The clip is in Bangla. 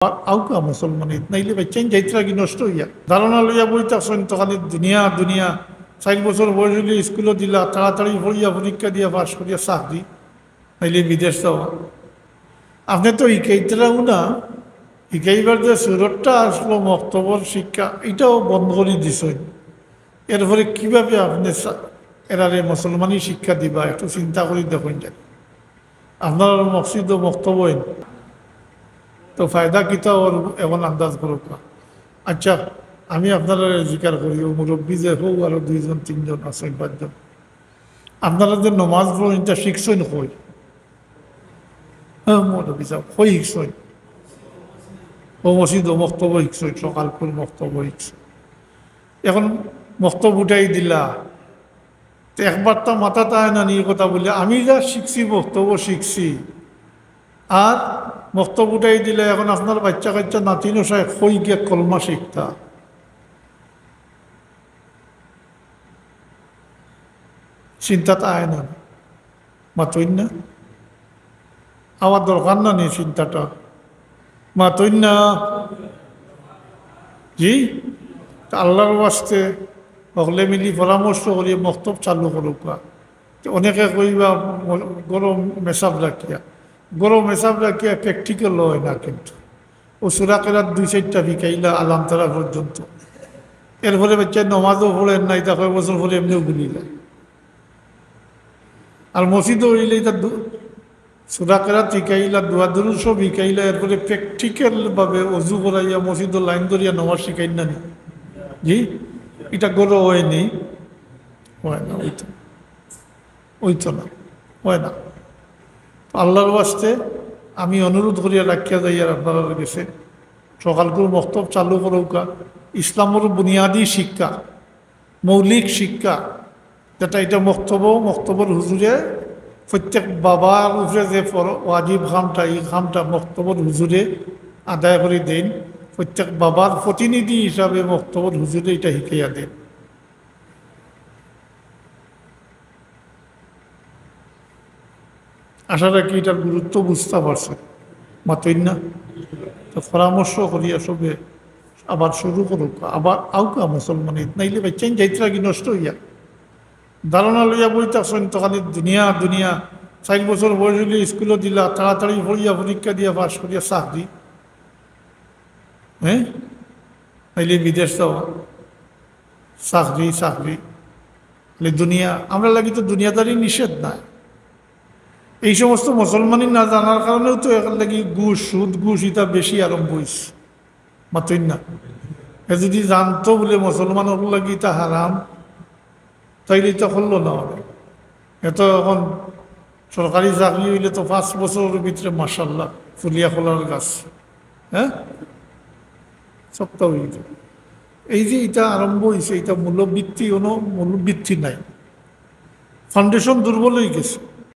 আউকা মুসলমান নাইলে বাচ্চাই যাইত্রা কি নষ্ট হইয়া ধারণা লইয়া বইতাছেন তো খালি দুনিয়া দুনিয়া 4 বছর বয়স হইলে স্কুলে দিলা তাড়াতাড়ি পড়িয়া পরীক্ষা দিয়া পাস করিয়া চাকরি নাইলে বিদেশ যাওয়া। আপনি তো ইকাইতরাও না, ইকাইবার যে সুরতটা আসলো মক্তবর শিক্ষা এটাও বন্ধ করে দিছেন। এরপরে কিভাবে আপনি এরারে মুসলমানি শিক্ষা দিবা একটু চিন্তা করে দেখুন যান। আপনার মসজিদ ও বক্তব্য তো ফায়দা কিতা ওর এমন আন্দাজ করুক না। আচ্ছা আমি আপনারা জিকার করি ও মুরব্বী যে হোক আরো 2 জন 3 জন আছেন 5 জন, আপনারা যে নমাজ পড়েন এটা শিখছেন কই? হ্যাঁ মুরব্বী সাহেব কই শিখছেন? ও মসজিদ ও বক্তব্য শিখছেন, সকালপুর বক্তব্য শিখছেন। এখন বক্তব্য উঠাই দিলা তো একবার তো মাথা তায় না নিয়ে কথা বলে আমি যা শিখছি বক্তব্য শিখছি আর বক্তব্য উঠাই দিলে এখন আপনার বাচ্চা কাচ্চা নাতি নশায় কই গিয়ে কলমা শিখতা। চিন্তাটা আয় না মাতইন না, আমার দরকার না নেই চিন্তাটা মাতইন না জি। আল্লাহর ওয়াস্তে সকলে মিলি পরামর্শ করিয়ে বক্তব্য চালু করুক। অনেকে কইবা গরম মেসাব রাখিয়া, গরম মেসাব রাখিয়া প্র্যাকটিক্যাল হয় না, কিন্তু ও সুরাকেরাত 2-4টা বিকাইলা আলাম তারা পর্যন্ত। এরপরে বাচ্চা নমাজও পড়েন নাই, তা কয়েক বছর পরে এমনিও ভুলি যায়। আর মসজিদও হইলে এটা সুরাকেরাত শিখাইলা, দোয়া দুরুসও শিখাইলা, এরপরে প্র্যাকটিক্যালভাবে অজু করাইয়া মসজিদও লাইন ধরিয়া নমাজ শিখাই না নি জি। এটা গরো হয়নি, হয় না, ওইতো না, হয় না। আল্লাহর ওয়াস্তে আমি অনুরোধ করিয়া রাখিয়া যাই আর আপনারা গেছে সকালকুর বক্তব্য চালু করুকা। ইসলামের বুনিয়াদী শিক্ষা, মৌলিক শিক্ষা যেটা এটা মক্তবর হুজুরে প্রত্যেক বাবার উপরে যে ওয়াজিব খামটা এই খামটা মক্তবর হুজুরে আদায় করে দেন। প্রত্যেক বাবার প্রতিনিধি হিসাবে মক্তবর হুজুরে এটা শিখাইয়া দেন। আশা রাখি এটার গুরুত্ব বুঝতে পারছে মাতইন না। তো পরামর্শ করিয়া সবে আবার শুরু করুক, আবার আউকা মুসলমান নাইলে বাচ্চাই যাইত্রা কি নষ্ট হইয়া ধারণা লইয়া বইতাছেন তো খালি দুনিয়া দুনিয়া 4 বছর বয়স হইলে স্কুলে দিলা তাড়াতাড়ি পড়িয়া পরীক্ষা দিয়া পাস করিয়া চাকরি হ্যাঁ নাইলে বিদেশ যাওয়া চাকরি চাকরি দুনিয়া। আমরা লাগি তো দুনিয়াদারি নিষেধ নাই, এই সমস্ত মুসলমানই না জানার কারণেও তো এখন লাগি ঘুষ সুদ ঘুষ এটা বেশি আরম্ভ হয়েছে মাতইন না। এ যদি জানতো বলে মুসলমান লাগি তা হারাম তাইলে এটা করলো না অনেক। এত এখন সরকারি চাকরি হইলে তো 5 বছরের ভিতরে মাশাআল্লাহ ফুলিয়া খোলার গাছ হ্যাঁ সপ্তাহ হইত। এই যে এটা আরম্ভ হয়েছে এটা মূল্যবৃত্তি কোনো মূল্যবৃত্তি নাই, ফাউন্ডেশন দুর্বল হয়ে গেছে।